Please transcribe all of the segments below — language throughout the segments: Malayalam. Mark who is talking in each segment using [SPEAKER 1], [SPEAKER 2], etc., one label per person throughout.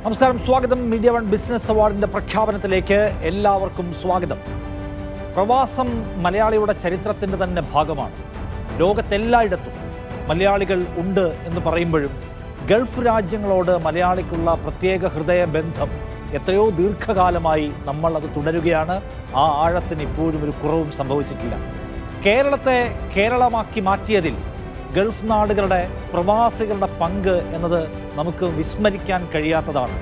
[SPEAKER 1] നമസ്കാരം, സ്വാഗതം. മീഡിയ വൺ ബിസിനസ് അവാർഡിൻ്റെ പ്രഖ്യാപനത്തിലേക്ക് എല്ലാവർക്കും സ്വാഗതം. പ്രവാസം മലയാളിയുടെ ചരിത്രത്തിൻ്റെ തന്നെ ഭാഗമാണ്. ലോകത്തെല്ലായിടത്തും മലയാളികൾ ഉണ്ട് എന്ന് പറയുമ്പോഴും ഗൾഫ് രാജ്യങ്ങളോട് മലയാളിക്കുള്ള പ്രത്യേക ഹൃദയബന്ധം എത്രയോ ദീർഘകാലമായി നമ്മൾ അത് തുടരുകയാണ്. ആ ആഴത്തിന് ഇപ്പോഴും ഒരു കുറവും സംഭവിച്ചിട്ടില്ല. കേരളത്തെ കേരളമാക്കി മാറ്റിയതിൽ ഗൾഫ് നാടുകളുടെ പ്രവാസികളുടെ പങ്ക് എന്നത് നമുക്ക് വിസ്മരിക്കാൻ കഴിയാത്തതാണ്.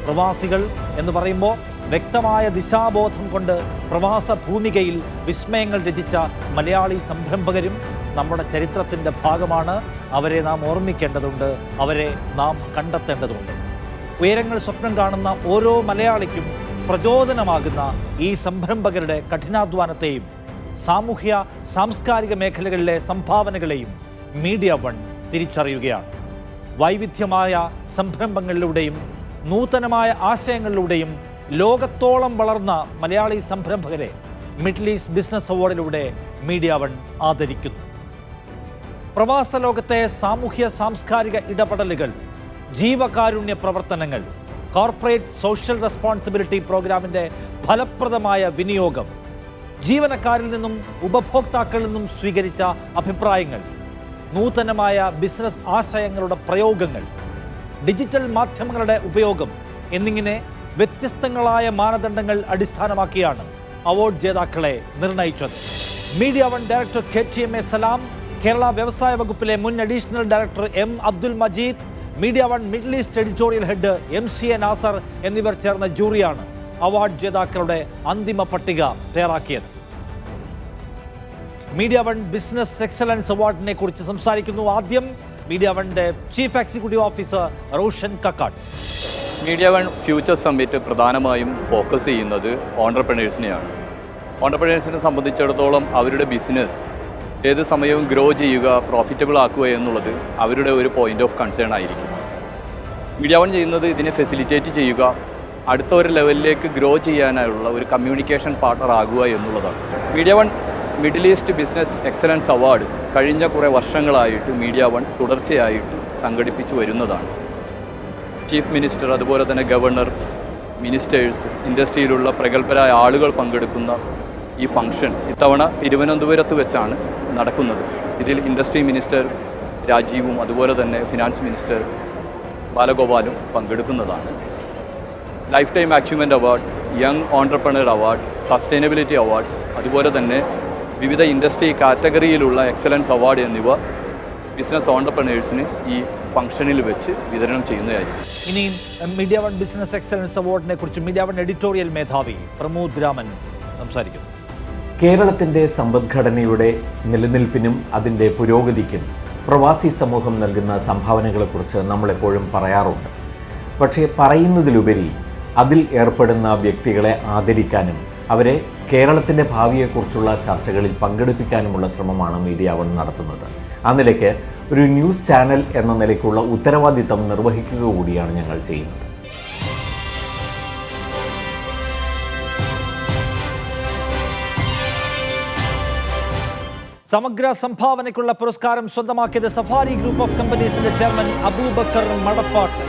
[SPEAKER 1] പ്രവാസികൾ എന്ന് പറയുമ്പോൾ വ്യക്തമായ ദിശാബോധം കൊണ്ട് പ്രവാസ ഭൂമികയിൽ വിസ്മയങ്ങൾ രചിച്ച മലയാളി സംരംഭകരും നമ്മുടെ ചരിത്രത്തിൻ്റെ ഭാഗമാണ്. അവരെ നാം ഓർമ്മിക്കേണ്ടതുണ്ട്, അവരെ നാം കണ്ടെത്തേണ്ടതുണ്ട്. ഉയരങ്ങൾ സ്വപ്നം കാണുന്ന ഓരോ മലയാളിക്കും പ്രചോദനമാകുന്ന ഈ സംരംഭകരുടെ കഠിനാധ്വാനത്തെയും സാമൂഹ്യ സാംസ്കാരിക മേഖലകളിലെ സംഭാവനകളെയും മീഡിയ വൺ തിരിച്ചറിയുകയാണ്. വൈവിധ്യമായ സംരംഭങ്ങളിലൂടെയും നൂതനമായ ആശയങ്ങളിലൂടെയും ലോകത്തോളം വളർന്ന മലയാളി സംരംഭകരെ മിഡിൽ ഈസ്റ്റ് ബിസിനസ് അവാർഡിലൂടെ മീഡിയ വൺ ആദരിക്കുന്നു. പ്രവാസ ലോകത്തെ സാമൂഹ്യ സാംസ്കാരിക ഇടപെടലുകൾ, ജീവകാരുണ്യ പ്രവർത്തനങ്ങൾ, കോർപ്പറേറ്റ് സോഷ്യൽ റെസ്പോൺസിബിലിറ്റി പ്രോഗ്രാമിൻ്റെ ഫലപ്രദമായ വിനിയോഗം, ജീവനക്കാരിൽ നിന്നും ഉപഭോക്താക്കളിൽ നിന്നും സ്വീകരിച്ച അഭിപ്രായങ്ങൾ, നൂതനമായ ബിസിനസ് ആശയങ്ങളുടെ പ്രയോഗങ്ങൾ, ഡിജിറ്റൽ മാധ്യമങ്ങളുടെ ഉപയോഗം എന്നിങ്ങനെ വ്യത്യസ്തങ്ങളായ മാനദണ്ഡങ്ങൾ അടിസ്ഥാനമാക്കിയാണ് അവാർഡ് ജേതാക്കളെ നിർണയിച്ചത്. Media one director KTMA Salam, Kerala വ്യവസായ വകുപ്പിലെ മുൻ additional director M Abdul Majeed, media one middle east editorial head MCA Nasar എന്നിവർ ചേർന്ന ജൂറിയാണ് അവാർഡ് ജേതാക്കളുടെ അന്തിമ പട്ടിക തയ്യാറാക്കിയത്. മീഡിയ വൺ ബിസിനസ് എക്സലൻസ് അവാർഡിനെ കുറിച്ച് സംസാരിക്കുന്നു ആദ്യം മീഡിയ വണ്ണിൻ്റെ chief executive officer Roshan Kakkad.
[SPEAKER 2] Media one future summit പ്രധാനമായും ഫോക്കസ് ചെയ്യുന്നത് ഓൺട്രപ്രണേഴ്സിനെയാണ്. ഓൺട്രപ്രണേഴ്സിനെ സംബന്ധിച്ചിടത്തോളം അവരുടെ ബിസിനസ് ഏത് സമയവും ഗ്രോ ചെയ്യുക, പ്രോഫിറ്റബിൾ ആക്കുക എന്നുള്ളത് അവരുടെ ഒരു പോയിൻ്റ് ഓഫ് കൺസേൺ ആയിരിക്കും. മീഡിയ വൺ ചെയ്യുന്നത് ഇതിനെ ഫെസിലിറ്റേറ്റ് ചെയ്യുക, അടുത്ത ഒരു ലെവലിലേക്ക് ഗ്രോ ചെയ്യാനുള്ള ഒരു കമ്മ്യൂണിക്കേഷൻ പാർട്ണർ ആകുക എന്നുള്ളതാണ്. Media one middle east business excellence award കഴിഞ്ഞ കുറേ വർഷങ്ങളായിട്ട് മീഡിയ വൺ തുടർച്ചയായിട്ട് സംഘടിപ്പിച്ചു വരുന്നതാണ്. ചീഫ് മിനിസ്റ്റർ, അതുപോലെ തന്നെ ഗവർണർ, മിനിസ്റ്റേഴ്സ്, ഇൻഡസ്ട്രിയിലുള്ള പ്രഗത്ഭരായ ആളുകൾ പങ്കെടുക്കുന്ന ഈ ഫംഗ്ഷൻ ഇത്തവണ തിരുവനന്തപുരത്ത് വെച്ചാണ് നടക്കുന്നത്. ഇതിൽ ഇൻഡസ്ട്രി മിനിസ്റ്റർ രാജീവും അതുപോലെ തന്നെ ഫിനാൻസ് മിനിസ്റ്റർ ബാലഗോപാലും പങ്കെടുക്കുന്നതാണ്. Life time achievement award, young entrepreneur award, sustainability award, അതുപോലെ തന്നെ വിവിധ ഇൻഡസ്ട്രി കാറ്റഗറിയിലുള്ള എക്സലൻസ് അവാർഡ് എന്നിവ ബിസിനസ് ഓൺട്രപ്രണേഴ്സിന് ഈ ഫംഗ്ഷനിൽ വെച്ച് വിതരണം ചെയ്യുന്നതായിരിക്കും.
[SPEAKER 1] ഇനിയും മീഡിയ വൺ ബിസിനസ് എക്സലൻസ് അവാർഡിനെ കുറിച്ച് മീഡിയ വൺ എഡിറ്റോറിയൽ മേധാവി പ്രമോദ് രാമൻ സംസാരിക്കുന്നു.
[SPEAKER 3] കേരളത്തിൻ്റെ സമ്പദ്ഘടനയുടെ നിലനിൽപ്പിനും അതിൻ്റെ പുരോഗതിക്കും പ്രവാസി സമൂഹം നൽകുന്ന സംഭാവനകളെക്കുറിച്ച് നമ്മളെപ്പോഴും പറയാറുണ്ട്. പക്ഷേ പറയുന്നതിലുപരി അതിൽ ഏർപ്പെടുന്ന വ്യക്തികളെ ആദരിക്കാനും അവരെ കേരളത്തിൻ്റെ ഭാവിയെക്കുറിച്ചുള്ള ചർച്ചകളിൽ പങ്കെടുപ്പിക്കാനുമുള്ള ശ്രമമാണ് മീഡിയ വൺ നടത്തുന്നത്. ആ നിലയ്ക്ക് ഒരു ന്യൂസ് ചാനൽ എന്ന നിലയ്ക്കുള്ള ഉത്തരവാദിത്തം നിർവഹിക്കുക കൂടിയാണ് ഞങ്ങൾ ചെയ്യുന്നത്.
[SPEAKER 1] സമഗ്ര സംഭാവനയ്ക്കുള്ള പുരസ്കാരം സ്വന്തമാക്കിയത് സഫാരി ഗ്രൂപ്പ് ഓഫ് കമ്പനീസിന്റെ ചെയർമാൻ അബൂബക്കർ മടപ്പാട്ട്.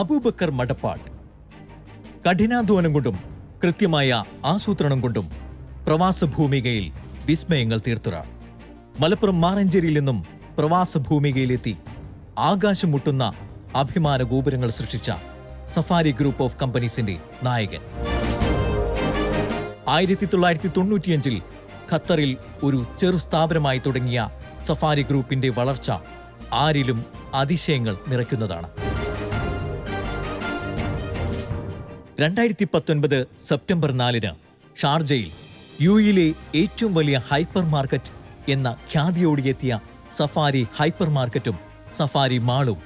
[SPEAKER 4] അബൂബക്കർ മടപ്പാട്ട് കഠിനാധ്വാനം കൊണ്ടും കൃത്യമായ ആസൂത്രണം കൊണ്ടും പ്രവാസ ഭൂമികയിൽ വിസ്മയങ്ങൾ തീർത്തൊരാൾ. മലപ്പുറം മാറഞ്ചേരിയിൽ നിന്നും പ്രവാസ ഭൂമികയിലെത്തി ആകാശം മുട്ടുന്ന അഭിമാന ഗോപുരങ്ങൾ സൃഷ്ടിച്ച സഫാരി ഗ്രൂപ്പ് ഓഫ് കമ്പനീസിന്റെ നായകൻ. 1995 ഖത്തറിൽ ഒരു ചെറു സ്ഥാപനമായി തുടങ്ങിയ സഫാരി ഗ്രൂപ്പിന്റെ വളർച്ച ആരിലും അതിശയങ്ങൾ നിറയ്ക്കുന്നതാണ്. 2019 സെപ്റ്റംബർ 4 ഷാർജയിൽ യുഎയിലെ ഏറ്റവും വലിയ ഹൈപ്പർ മാർക്കറ്റ് എന്ന ഖ്യാതിയോടെത്തിയ സഫാരി ഹൈപ്പർ മാർക്കറ്റും സഫാരി മാളും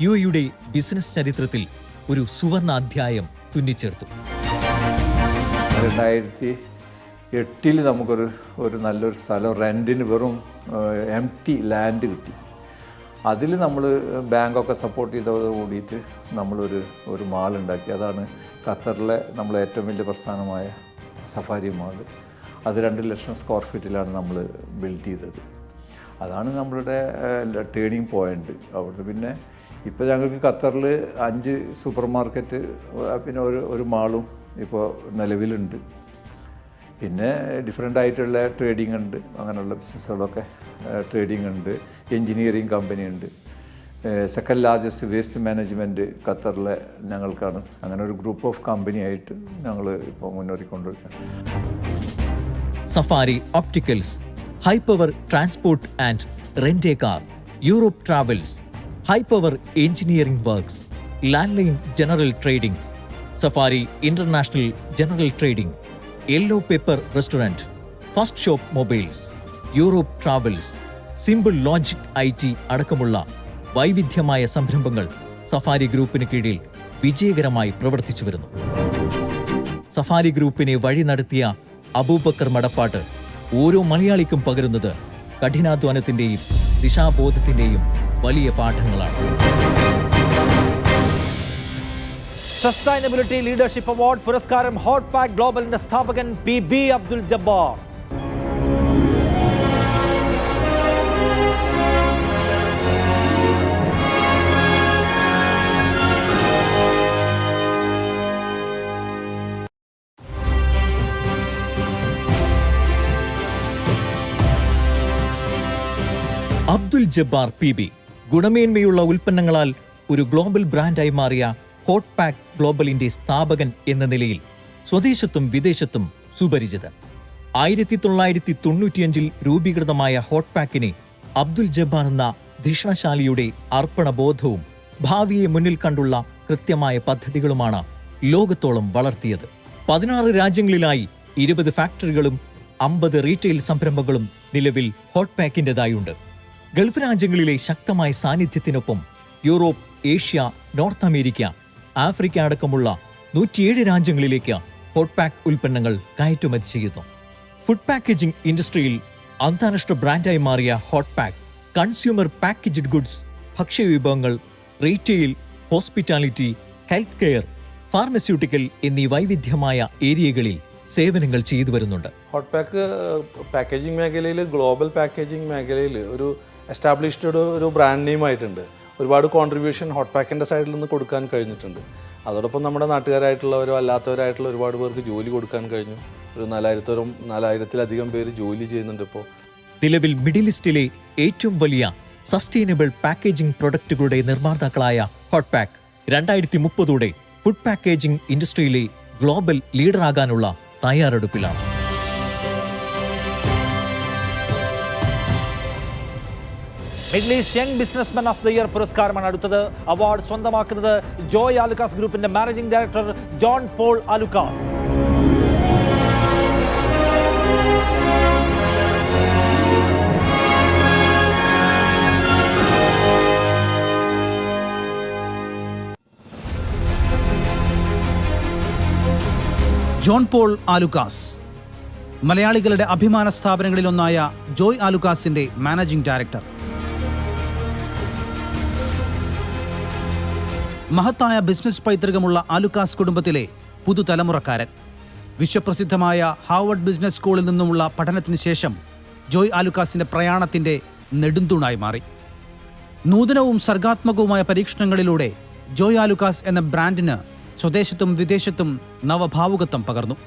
[SPEAKER 4] യുഎയുടെ ബിസിനസ് ചരിത്രത്തിൽ ഒരു സുവർണ അധ്യായം തുന്നിച്ചേർത്തു.
[SPEAKER 5] 2008 നമുക്കൊരു നല്ലൊരു സ്ഥലം റെൻറ്റിന് വെറും എംപ്റ്റി ലാൻഡ് കിട്ടി. അതിൽ നമ്മൾ ബാങ്കൊക്കെ സപ്പോർട്ട് ചെയ്തതോട് കൂടിയിട്ട് നമ്മളൊരു മാൾ ഉണ്ടാക്കി. അതാണ് ഖത്തറിലെ നമ്മളെ ഏറ്റവും വലിയ പ്രസ്ഥാനമായ സഫാരി മാൾ. അത് 2 ലക്ഷം സ്ക്വയർ ഫീറ്റിലാണ് നമ്മൾ ബിൽഡ് ചെയ്തത്. അതാണ് നമ്മളുടെ ടേണിംഗ് പോയിൻ്റ്. അവിടെ പിന്നെ ഇപ്പോൾ ഞങ്ങൾക്ക് ഖത്തറിൽ 5 സൂപ്പർ മാർക്കറ്റ് പിന്നെ ഒരു മാളും ഇപ്പോൾ നിലവിലുണ്ട്. പിന്നെ ഡിഫറെൻ്റ് ആയിട്ടുള്ള ട്രേഡിംഗ് ഉണ്ട്, അങ്ങനെയുള്ള ബിസിനസ്സുകളൊക്കെ ട്രേഡിംഗ് ഉണ്ട്. എൻജിനീയറിംഗ് കമ്പനി ഉണ്ട്. സെക്കൻഡ് ലാർജസ്റ്റ് വേസ്റ്റ് മാനേജ്മെൻറ്റ് ഖത്തറിലെ ഞങ്ങൾക്കാണ്. അങ്ങനെ ഒരു ഗ്രൂപ്പ് ഓഫ് കമ്പനി ആയിട്ട് ഞങ്ങൾ ഇപ്പോൾ മുന്നേറിക്കൊണ്ടിരിക്കുകയാണ്.
[SPEAKER 4] Safari opticals, high power transport and rent a car, Europe travels, high power engineering works, land line general trading, safari international general trading, yellow paper restaurant, first shop mobiles, Europe travels, simple logic IT അടക്കമുള്ള വൈവിധ്യമായ സംരംഭങ്ങൾ സഫാരി ഗ്രൂപ്പിന് കീഴിൽ വിജയകരമായി പ്രവർത്തിച്ചു വരുന്നു. സഫാരി ഗ്രൂപ്പിനെ വഴി നടത്തിയ അബൂബക്കർ മടപ്പാട്ട് ഓരോ മലയാളിക്കും പകരുന്നത് കഠിനാധ്വാനത്തിന്റെയും ദിശാബോധത്തിന്റെയും വലിയ പാഠങ്ങളാണ്.
[SPEAKER 1] സസ്റ്റൈനബിലിറ്റി ലീഡർഷിപ്പ് അവാർഡ് പുരസ്കാരം ഹോട്ട് പാക്ക് ഗ്ലോബലിന്റെ സ്ഥാപകൻ PB അബ്ദുൽ ജബ്ബാർ.
[SPEAKER 4] അബ്ദുൽ ജബ്ബാർ PB ഗുണമേന്മയുള്ള ഉൽപ്പന്നങ്ങളാൽ ഒരു ഗ്ലോബൽ ബ്രാൻഡായി മാറിയ ഹോട്ട് പാക്ക് ഗ്ലോബലിന്റെ സ്ഥാപകൻ എന്ന നിലയിൽ സ്വദേശത്തും വിദേശത്തും സുപരിചിതൻ. 1995 രൂപീകൃതമായ ഹോട്ട് പാക്കിനെ അബ്ദുൽ ജബ്ബാർ എന്ന ധിഷണശാലിയുടെ അർപ്പണബോധവും ഭാവിയെ മുന്നിൽ കണ്ടുള്ള കൃത്യമായ പദ്ധതികളുമാണ് ലോകത്തോളം വളർത്തിയത്. 16 രാജ്യങ്ങളിലായി 20 ഫാക്ടറികളും 50 റീറ്റെയിൽ സംരംഭങ്ങളും നിലവിൽ ഹോട്ട് പാക്കിൻ്റെതായുണ്ട്. ഗൾഫ് രാജ്യങ്ങളിലെ ശക്തമായ സാന്നിധ്യത്തിനൊപ്പം Europe, Asia, North America, Africa അടക്കമുള്ള 107 രാജ്യങ്ങളിലേക്ക് ഹോട്ട് പാക്ക് ഉൽപ്പന്നങ്ങൾ കയറ്റുമതി ചെയ്യുന്നു. ഫുഡ് പാക്കേജിംഗ് ഇൻഡസ്ട്രിയിൽ അന്താരാഷ്ട്ര ബ്രാൻഡായി മാറിയ hot pack consumer packaged goods, ഭക്ഷ്യവിഭവങ്ങൾ, retail, hospitality, health care, pharmaceutical എന്നീ വൈവിധ്യമായ ഏരിയകളിൽ സേവനങ്ങൾ ചെയ്തു വരുന്നുണ്ട്.
[SPEAKER 6] ഹോട്ട് പാക്ക് പാക്കേജിംഗ് മേഖലയിൽ, ഗ്ലോബൽ പാക്കേജിംഗ് മേഖലയിൽ ഒരു എസ്റ്റാബ്ലിഷ്ഡ് ഒരു ബ്രാൻഡ് നെയിം ആയിട്ടുണ്ട്. ഒരുപാട് കോൺട്രിബ്യൂഷൻ ഹോട്ട് പാക്കിൻ്റെ സൈഡിൽ നിന്ന് കൊടുക്കാൻ കഴിഞ്ഞിട്ടുണ്ട്. അതോടൊപ്പം നമ്മുടെ നാട്ടുകാരായിട്ടുള്ളവരോ അല്ലാത്തവരായിട്ടുള്ള ഒരുപാട് പേർക്ക് ജോലി കൊടുക്കാൻ കഴിഞ്ഞു. ഒരു 4000-4000-ലധികം പേര് ജോലി ചെയ്യുന്നുണ്ട് ഇപ്പോൾ.
[SPEAKER 4] നിലവിൽ മിഡിൽ ഈസ്റ്റിലെ ഏറ്റവും വലിയ സസ്റ്റൈനബിൾ പാക്കേജിംഗ് പ്രൊഡക്റ്റുകളുടെ നിർമ്മാതാക്കളായ ഹോട്ട് പാക്ക് 2030 ഫുഡ് പാക്കേജിംഗ് ഇൻഡസ്ട്രിയിലെ ഗ്ലോബൽ ലീഡറാകാനുള്ള തയ്യാറെടുപ്പിലാണ്.
[SPEAKER 1] Middle east young businessman of the year പുരസ്കാരമാണ് അടുത്തത്. അവാർഡ് സ്വന്തമാക്കുന്നത് ജോയ് ആലുക്കാസ് ഗ്രൂപ്പിന്റെ മാനേജിംഗ് ഡയറക്ടർ ജോൺ പോൾ ആലുക്കാസ്.
[SPEAKER 7] ജോൺ പോൾ ആലുക്കാസ് മലയാളികളുടെ അഭിമാന സ്ഥാപനങ്ങളിലൊന്നായ ജോയ് ആലുക്കാസിന്റെ മാനേജിംഗ് ഡയറക്ടർ. മഹത്തായ ബിസിനസ് പൈതൃകമുള്ള ആലുക്കാസ് കുടുംബത്തിലെ പുതുതലമുറക്കാരൻ. വിശ്വപ്രസിദ്ധമായ ഹാർവർഡ് ബിസിനസ് സ്കൂളിൽ നിന്നുമുള്ള പഠനത്തിന് ശേഷം ജോയ് ആലുക്കാസിന്റെ പ്രയാണത്തിന്റെ നെടുന്തൂണായി മാറി. നൂതനവും സർഗാത്മകവുമായ പരീക്ഷണങ്ങളിലൂടെ ജോയ് ആലുക്കാസ് എന്ന ബ്രാൻഡിന് സ്വദേശത്തും വിദേശത്തും നവഭാവുകത്വം പകർന്നു.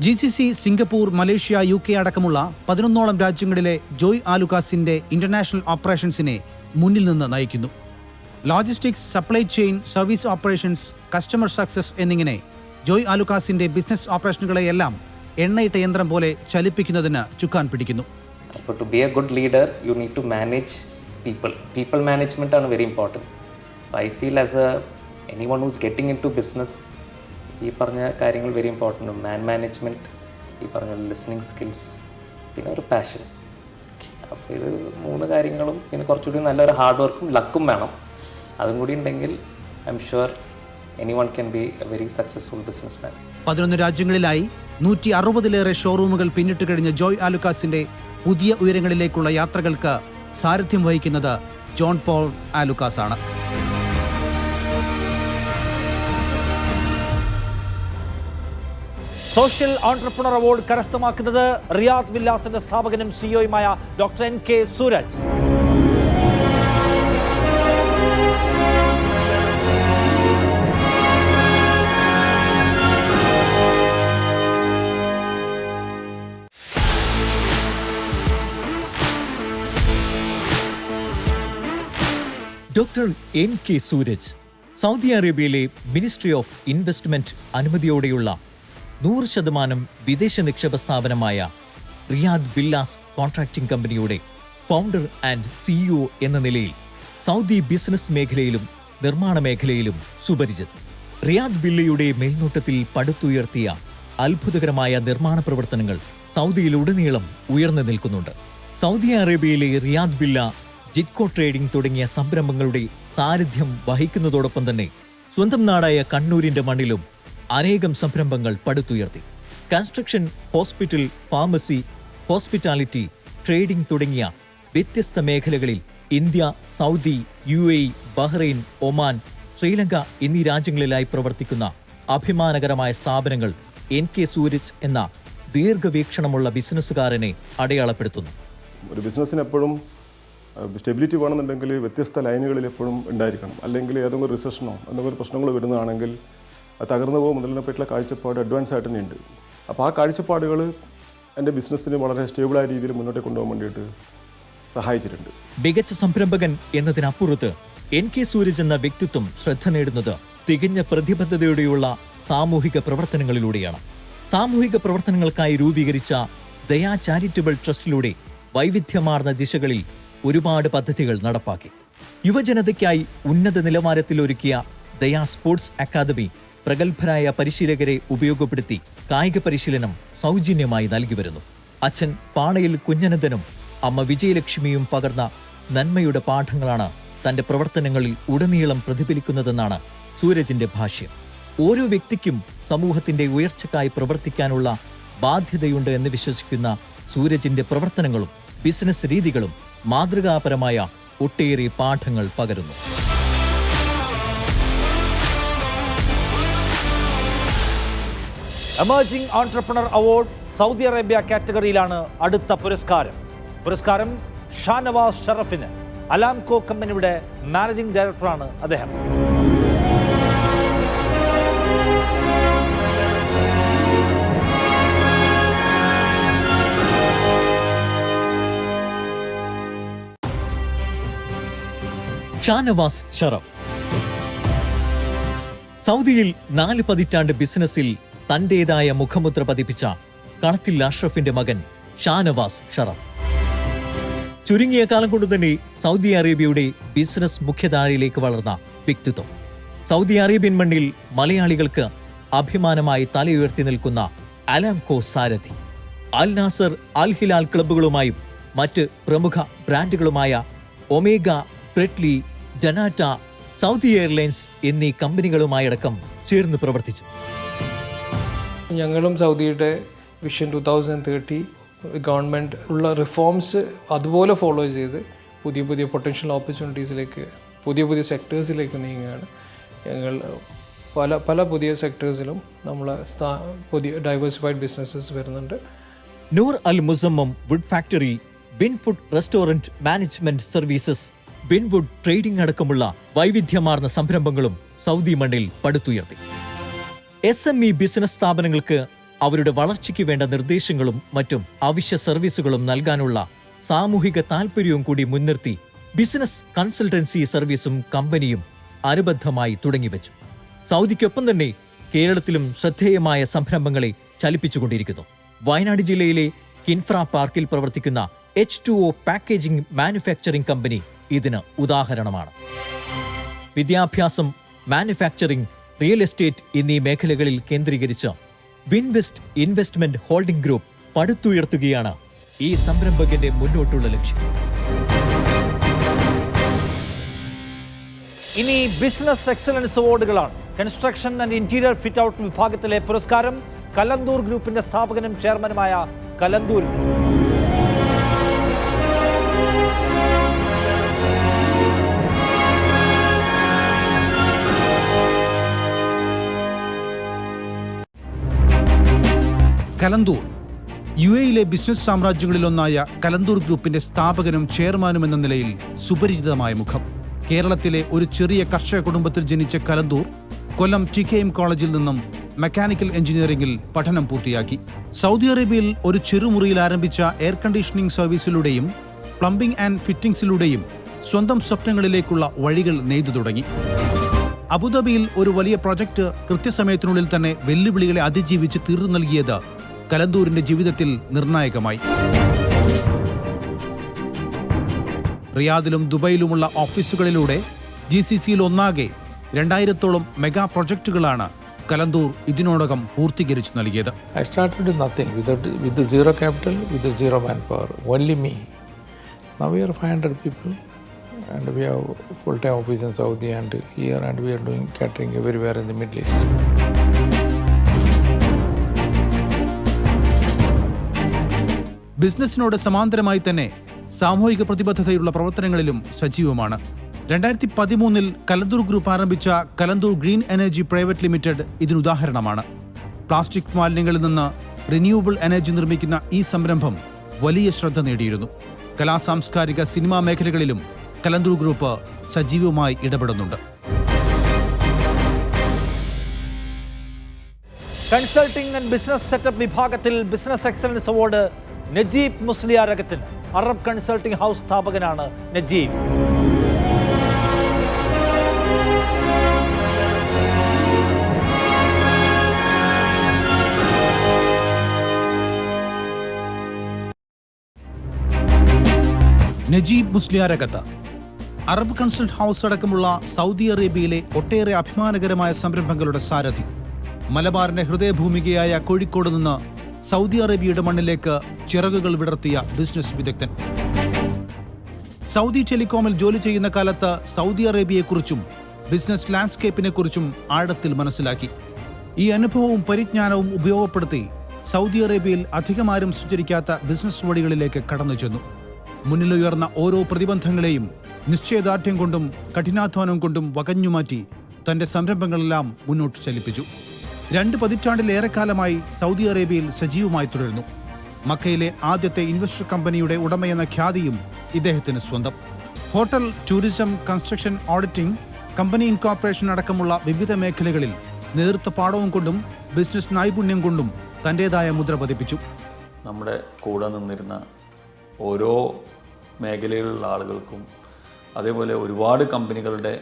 [SPEAKER 7] GCC, സിംഗപ്പൂർ, മലേഷ്യ, UK അടക്കമുള്ള 11ഓളം രാജ്യങ്ങളിലെ ജോയ് ആലുക്കാസിന്റെ ഇന്റർനാഷണൽ ഓപ്പറേഷൻസിനെ മുന്നിൽ നിന്ന് നയിക്കുന്നു. Logistics, supply chain, service operations, customer success എന്നിങ്ങനെ ജോയ് ആലുക്കാസിന്റെ ബിസിനസ് ഓപ്പറേഷനുകളെയെല്ലാം എണ്ണയിട്ട യന്ത്രം പോലെ ചലിപ്പിക്കുന്നതിന് ചുക്കാൻ പിടിക്കുന്നു.
[SPEAKER 8] അപ്പോൾ to be a good leader you need to manage people management ആണ് very important. I feel as a anyone who's getting into business ഈ പറഞ്ഞ കാര്യങ്ങൾ വെരി ഇമ്പോർട്ടൻ്റ്. മാനേജ്മെൻറ്റ്, ഈ പറഞ്ഞ ലിസണിങ് സ്കിൽസ്, പിന്നെ ഒരു പാഷൻ. അപ്പോൾ ഇത് 3 കാര്യങ്ങളും പിന്നെ കുറച്ചുകൂടി നല്ലൊരു ഹാർഡ് വർക്കും ലക്കും വേണം. അതും കൂടി ഉണ്ടെങ്കിൽ I am sure anyone can be A very successful business man.
[SPEAKER 7] 11 രാജ്യങ്ങളിലായി 160-ലേറെ ഷോറൂമുകൾ പിന്നിട്ട് കഴിഞ്ഞ ജോയ് ആലുക്കാസിന്റെ പുതിയ ഉയരങ്ങളിലേക്കുള്ള യാത്രകൾക്ക് സാരഥ്യം വഹിക്കുന്നത് ജോൺ പോൾ ആലുക്കാസ് ആണ്.
[SPEAKER 1] സോഷ്യൽ ഓൺട്രപ്രണർ അവാർഡ് കരസ്ഥമാക്കുന്നത് റിയാദ് വില്ലാസിന്റെ സ്ഥാപകനും സിഇഒയുമായ doctor NK Suraj.
[SPEAKER 4] Doctor NK Suraj Saudi അറേബ്യയിലെ മിനിസ്ട്രി ഓഫ് ഇൻവെസ്റ്റ്മെന്റ് അനുമതിയോടെയുള്ള 100% വിദേശ നിക്ഷേപ സ്ഥാപനമായ റിയാദ് വില്ലാസ് കോൺട്രാക്ടിംഗ് കമ്പനിയുടെ ഫൗണ്ടർ ആൻഡ് CEO എന്ന നിലയിൽ സൗദി ബിസിനസ് മേഖലയിലും നിർമ്മാണ മേഖലയിലും സുപരിചിതൻ. റിയാദ് വില്ലയുടെ മേൽനോട്ടത്തിൽ പടുത്തുയർത്തിയ അത്ഭുതകരമായ നിർമ്മാണ പ്രവർത്തനങ്ങൾ സൗദിയിലുടനീളം ഉയർന്നു നിൽക്കുന്നുണ്ട്. സൗദി അറേബ്യയിലെ റിയാദ് വില്ല, ജിറ്റ്കോ ട്രേഡിംഗ് തുടങ്ങിയ സംരംഭങ്ങളുടെ സാന്നിധ്യം വഹിക്കുന്നതോടൊപ്പം തന്നെ സ്വന്തം നാടായ കണ്ണൂരിന്റെ മണ്ണിലും അനേകം സംരംഭങ്ങൾ പടുത്തുയർത്തി. Construction, hospital, pharmacy, hospitality, trading തുടങ്ങിയ വ്യത്യസ്ത മേഖലകളിൽ India, Saudi, UAE, Bahrain, Oman, Sri എന്നീ രാജ്യങ്ങളിലായി പ്രവർത്തിക്കുന്ന അഭിമാനകരമായ സ്ഥാപനങ്ങൾ NK സൂരജ് എന്ന ദീർഘവീക്ഷണമുള്ള ബിസിനസ്സുകാരനെ അടയാളപ്പെടുത്തുന്നു.
[SPEAKER 9] ഒരു ബിസിനസ്സിന് എപ്പോഴും സ്റ്റെബിലിറ്റി വേണമെന്നുണ്ടെങ്കിൽ വ്യത്യസ്ത ലൈനുകളിൽ എപ്പോഴും ഉണ്ടായിരിക്കണം. അല്ലെങ്കിൽ ഏതെങ്കിലും ഒരു റിസഷനോ എന്തെങ്കിലും പ്രശ്നങ്ങൾ വരുന്നതാണെങ്കിൽ അത് തകർന്നു പോകും മുതലിനെ പറ്റിയുള്ള കാഴ്ചപ്പാട് അഡ്വാൻസ് ആയിട്ട് തന്നെ ഉണ്ട്. അപ്പോൾ ആ കാഴ്ചപ്പാടുകൾ എൻ്റെ ബിസിനസ്സിന് വളരെ സ്റ്റേബിളായ രീതിയിൽ മുന്നോട്ട് കൊണ്ടുപോകാൻ വേണ്ടിയിട്ട് സഹായിച്ചിട്ടുണ്ട്.
[SPEAKER 4] മികച്ച സംരംഭകൻ എന്നതിനപ്പുറത്ത് NK സൂരജ് എന്ന വ്യക്തിത്വം ശ്രദ്ധ നേടുന്നത് തികഞ്ഞ പ്രതിബദ്ധതയോടെയുള്ള സാമൂഹിക പ്രവർത്തനങ്ങളിലൂടെയാണ്. സാമൂഹിക പ്രവർത്തനങ്ങൾക്കായി രൂപീകരിച്ച ദയാ ചാരിറ്റബിൾ ട്രസ്റ്റിലൂടെ വൈവിധ്യമാർന്ന ദിശകളിൽ ഒരുപാട് പദ്ധതികൾ നടപ്പാക്കി. യുവജനതയ്ക്കായി ഉന്നത നിലവാരത്തിൽ ഒരുക്കിയ ദയാ സ്പോർട്സ് അക്കാദമി പ്രഗത്ഭരായ പരിശീലകരെ ഉപയോഗപ്പെടുത്തി കായിക പരിശീലനം സൗജന്യമായി നൽകി വരുന്നു. അച്ഛൻ പാണയിൽ കുഞ്ഞനന്ദനും അമ്മ വിജയലക്ഷ്മിയും പകർന്ന നന്മയുടെ പാഠങ്ങളാണ് തന്റെ പ്രവർത്തനങ്ങളിൽ ഉടനീളം പ്രതിഫലിക്കുന്നതെന്നാണ് സൂരജിന്റെ ഭാഷ്യം. ഓരോ വ്യക്തിക്കും സമൂഹത്തിന്റെ ഉയർച്ചയ്ക്കായി പ്രവർത്തിക്കാനുള്ള ബാധ്യതയുണ്ട് എന്ന് വിശ്വസിക്കുന്ന സൂരജിന്റെ പ്രവർത്തനങ്ങളും ബിസിനസ് രീതികളും മാതൃകാപരമായ ഒട്ടേറെ പാഠങ്ങൾ പകരുന്നു.
[SPEAKER 1] Emerging entrepreneur award Saudi Arabia കാറ്റഗറിയിലാണ് അടുത്ത പുരസ്കാരം. പുരസ്കാരം ഷാനവാസ് ഷറഫിന്. അലാംകോ കമ്പനിയുടെ മാനേജിംഗ് ഡയറക്ടറാണ് അദ്ദേഹം.
[SPEAKER 4] ഷാനവാസ് ഷറഫ് സൗദിയിൽ 4 പതിറ്റാണ്ട് ബിസിനസ്സിൽ തന്റേതായ മുഖമുദ്ര പതിപ്പിച്ച കളത്തിൽ അഷ്റഫിന്റെ മകൻ ഷാനവാസ് ഷറഫ്. ചുരുങ്ങിയ കാലം കൊണ്ട് തന്നെ സൗദി അറേബ്യയുടെ ബിസിനസ് മുഖ്യധാരയിലേക്ക് വളർന്ന വ്യക്തിത്വം. സൗദി അറേബ്യൻ മണ്ണിൽ മലയാളികൾക്ക് അഭിമാനമായി തലയുയർത്തി നിൽക്കുന്ന അലാംകോ സാരഥി. അൽ നാസർ, അൽ ഹിലാൽ ക്ലബ്ബുകളുമായും മറ്റ് പ്രമുഖ ബ്രാൻഡുകളുമായ ഒമേഗ, ബ്രെറ്റ്ലി, ഡനാറ്റ, സൗദി എയർലൈൻസ് എന്നീ കമ്പനികളുമായടക്കം ചേർന്ന് പ്രവർത്തിച്ചു.
[SPEAKER 10] ഞങ്ങളും സൗദിയുടെ വിഷൻ 2030 ഗവൺമെൻറ് ഉള്ള റിഫോംസ് അതുപോലെ ഫോളോ ചെയ്ത് പുതിയ പുതിയ പൊട്ടൻഷ്യൽ ഓപ്പർച്യൂണിറ്റീസിലേക്ക്, പുതിയ പുതിയ സെക്ടേഴ്സിലേക്ക് നീങ്ങുകയാണ്. ഞങ്ങൾ പല പുതിയ സെക്ടേഴ്സിലും നമ്മൾ പുതിയ ഡൈവേഴ്സിഫൈഡ് ബിസിനസ്സസ് വരുന്നുണ്ട്.
[SPEAKER 4] Noor Al Musammam wood factory, Winfood restaurant management services, Winwood trading അടക്കമുള്ള വൈവിധ്യമാർന്ന സംരംഭങ്ങളും സൗദി മണ്ണിൽ പടുത്തുയർത്തി. SME ബിസിനസ് സ്ഥാപനങ്ങൾക്ക് അവരുടെ വളർച്ചയ്ക്ക് വേണ്ട നിർദ്ദേശങ്ങളും മറ്റും അവശ്യ സർവീസുകളും നൽകാനുള്ള സാമൂഹിക താൽപര്യവും കൂടി മുൻനിർത്തി ബിസിനസ് കൺസൾട്ടൻസി സർവീസും കമ്പനിയും അനുബന്ധമായി തുടങ്ങിവെച്ചു. സൗദിക്കൊപ്പം തന്നെ കേരളത്തിലും ശ്രദ്ധേയമായ സംരംഭങ്ങളെ ചലിപ്പിച്ചുകൊണ്ടിരിക്കുന്നു. വയനാട് ജില്ലയിലെ കിൻഫ്ര പാർക്കിൽ പ്രവർത്തിക്കുന്ന H2O പാക്കേജിംഗ് മാനുഫാക്ചറിംഗ് കമ്പനി ഇതിന് ഉദാഹരണമാണ്. വിദ്യാഭ്യാസം, മാനുഫാക്ചറിംഗ്, റിയൽ എസ്റ്റേറ്റ് എന്നീ മേഖലകളിൽ കേന്ദ്രീകരിച്ച് വിൻവെസ്റ്റ് ഇൻവെസ്റ്റ്മെന്റ് ഹോൾഡിംഗ് ഗ്രൂപ്പ് പടുത്തുയർത്തുകയാണ് ഈ സംരംഭകന്റെ മുന്നോട്ടുള്ള ലക്ഷ്യം.
[SPEAKER 1] ഇനി ബിസിനസ് എക്സലൻസ് അവാർഡുകളാണ്. Construction and interior fit out വിഭാഗത്തിലെ പുരസ്കാരം കലന്തൂർ ഗ്രൂപ്പിന്റെ സ്ഥാപകനും ചെയർമാനുമായ കലന്തൂരിന്.
[SPEAKER 7] കലന്തൂർ UAE ബിസിനസ് സാമ്രാജ്യങ്ങളിലൊന്നായ കലന്തൂർ ഗ്രൂപ്പിന്റെ സ്ഥാപകനും ചെയർമാനും എന്ന നിലയിൽ സുപരിചിതമായ മുഖം. കേരളത്തിലെ ഒരു ചെറിയ കർഷക കുടുംബത്തിൽ ജനിച്ച കലന്തൂർ കൊല്ലം TKM കോളേജിൽ നിന്നും മെക്കാനിക്കൽ എഞ്ചിനീയറിംഗിൽ പഠനം പൂർത്തിയാക്കി. സൗദി അറേബ്യയിൽ ഒരു ചെറുമുറിയിൽ ആരംഭിച്ച എയർ കണ്ടീഷനിംഗ് സർവീസിലൂടെയും പ്ലംബിംഗ് ആൻഡ് ഫിറ്റിംഗ്സിലൂടെയും സ്വന്തം സ്വപ്നങ്ങളിലേക്കുള്ള വഴികൾ നെയ്തു തുടങ്ങി. അബുദാബിയിൽ ഒരു വലിയ പ്രൊജക്ട് കൃത്യസമയത്തിനുള്ളിൽ തന്നെ വെല്ലുവിളികളെ അതിജീവിച്ച് തീർന്നു നൽകിയത് കലന്തൂരിന്റെ ജീവിതത്തിൽ നിർണായകമായി. റിയാദിലും ദുബൈയിലുമുള്ള ഓഫീസുകളിലൂടെ GCCയിൽ ഒന്നാകെ 2000-ഓളം മെഗാ പ്രൊജക്ടുകളാണ് കലന്തൂർ ഇതിനോടകം പൂർത്തീകരിച്ചു നൽകിയത്.
[SPEAKER 11] I started with nothing, with the zero capital, with the zero manpower, only me. Now we are 500 people and we have full-time office in Saudi and here, and we are doing catering everywhere in the Middle East.
[SPEAKER 7] ബിസിനസിനോട് സമാന്തരമായി തന്നെ സാമൂഹിക പ്രതിബദ്ധതയുള്ള പ്രവർത്തനങ്ങളിലും സജീവമാണ്. 2013 കലന്തൂർ ഗ്രൂപ്പ് ആരംഭിച്ച Kalanthoor green energy private limited ഇതിനുദാഹരണമാണ്. പ്ലാസ്റ്റിക് മാലിന്യങ്ങളിൽ നിന്ന് റിന്യൂവബിൾ എനർജി നിർമ്മിക്കുന്ന ഈ സംരംഭം വലിയ ശ്രദ്ധ നേടിയിരുന്നു. കലാസാംസ്കാരിക സിനിമാ മേഖലകളിലും കലന്തൂർ ഗ്രൂപ്പ് സജീവമായി ഇടപെടുന്നുണ്ട്.
[SPEAKER 1] കൺസൾട്ടിംഗ് ആൻഡ് ബിസിനസ് സെറ്റപ്പ് വിഭാഗത്തിൽ ബിസിനസ് എക്സലൻസ് അവാർഡ് നജീബ് മുസ്ലിയാരകത്തിന്. അറബ് കൺസൾട്ടിംഗ് ഹൗസ് സ്ഥാപകനാണ് നജീബ്.
[SPEAKER 7] നജീബ് മുസ്ലിയാരകത്ത് അറബ് കൺസൾട്ട് ഹൗസ് അടക്കമുള്ള സൗദി അറേബ്യയിലെ ഒട്ടേറെ അഭിമാനകരമായ സംരംഭങ്ങളുടെ സാരഥി. മലബാറിന്റെ ഹൃദയഭൂമികയായ കോഴിക്കോട് നിന്ന് സൗദി അറേബ്യയുടെ മണ്ണിലേക്ക് ചിറകുകൾ വിടർത്തിയ ബിസിനസ് വിദഗ്ധൻ. സൗദി ടെലികോമിൽ ജോലി ചെയ്യുന്ന കാലത്ത് സൗദി അറേബ്യയെക്കുറിച്ചും ബിസിനസ് ലാൻഡ്സ്കേപ്പിനെക്കുറിച്ചും ആഴത്തിൽ മനസ്സിലാക്കി. ഈ അനുഭവവും പരിജ്ഞാനവും ഉപയോഗപ്പെടുത്തി സൗദി അറേബ്യയിൽ അധികമാരും സഞ്ചരിക്കാത്ത ബിസിനസ് വഴികളിലേക്ക് കടന്നു ചെന്നു. മുന്നിലുയർന്ന ഓരോ പ്രതിബന്ധങ്ങളെയും നിശ്ചയദാർഢ്യം കൊണ്ടും കഠിനാധ്വാനം കൊണ്ടും വകഞ്ഞുമാറ്റി തന്റെ സംരംഭങ്ങളെല്ലാം മുന്നോട്ട് ചലിപ്പിച്ചു. 2 പതിറ്റാണ്ടിലേറെക്കാലമായി സൗദി അറേബ്യയിൽ സജീവമായി തുടരുന്നു. മക്കയിലെ ആദ്യത്തെ ഇൻവെസ്റ്റർ കമ്പനിയുടെ ഉടമയെന്ന ഖ്യാതിയും ഇദ്ദേഹത്തിന് സ്വന്തം. Hotel, tourism, construction, auditing, company incorporation അടക്കമുള്ള വിവിധ മേഖലകളിൽ നേതൃത്വ പാഠവും കൊണ്ടും ബിസിനസ് നൈപുണ്യം കൊണ്ടും തൻ്റെതായ മുദ്ര പതിപ്പിച്ചു.
[SPEAKER 2] നമ്മുടെ കൂടെ നിന്നിരുന്ന ഓരോ മേഖലയിലുള്ള ആളുകൾക്കും അതേപോലെ ഒരുപാട് കമ്പനികളുടെ